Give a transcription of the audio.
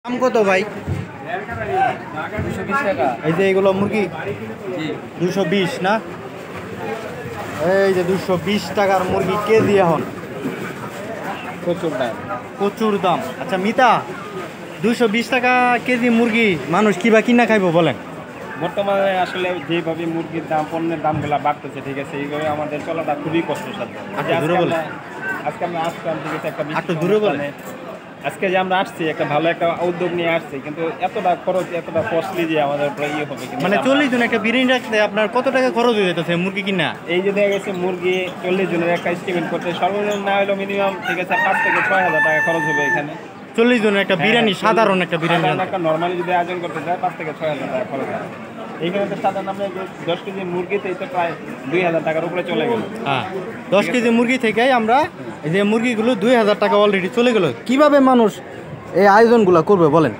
দাম কত ভাই? 220 টাকা। এই যে এগুলো মুরগি জি 220 না? এই যে 220 টাকার মুরগি কেজি এখন প্রচুর দাম। প্রচুর দাম। আচ্ছা মিতা, 220 টাকা কেজি মুরগি মানুষ কিবা কিনা খাইবো বলেন? বর্তমানে আসলে যেভাবে মুরগির দাম পণ্যের দামগুলো বাড়তেছে, ঠিক আছে, এইভাবে আমাদের চলাটা খুবই কষ্টসাধ্য। একটু দূরে বলেন। আজকে আমরা আসলাম, ঠিক আছে, একটা একটু দূরে বলেন। আজকে যে আমরা আসছি একটা ভালো একটা উদ্যোগ নিয়ে আসছি, কিন্তু এতটা খরচ এতটা কস্টলি যে আমাদের উপরে ইয়ে হবে কিন্তু মানে আমরা- 40 জন একটা বিরিয়ানি রাখতে আপনার কত টাকা খরচ হয়ে যেতেছে মুরগি কিনা? এই যে দেখা গেছে মুরগি 40 জনের একটা এস্টিমেট করতে সর্বনিম্ন না হলেও মিনিমাম, ঠিক আছে, 5 থেকে 6 হাজার টাকা খরচ হবে এখানে। 40 জনের একটা বিরিয়ানি, হ্যাঁ, সাধারণ একটা বিরিয়ানি সাধারণ রান্না। একটা নর্মালি যদি আয়োজন করতে চায় 5 থেকে 6 হাজার টাকা খরচ হয়। এইখানে তো সাধারণ আমরা 10 কেজি মুরগিতে তো প্রায় 2,000 টাকার উপরে চলে গেল। হ্যাঁ, 10 কেজি মুরগি থেকে আমরা এই যে মুরগিগুলো 2000 টাকা অলরেডি চলে গেল। কিভাবে মানুষ এই আয়োজনগুলো করবে বলেন?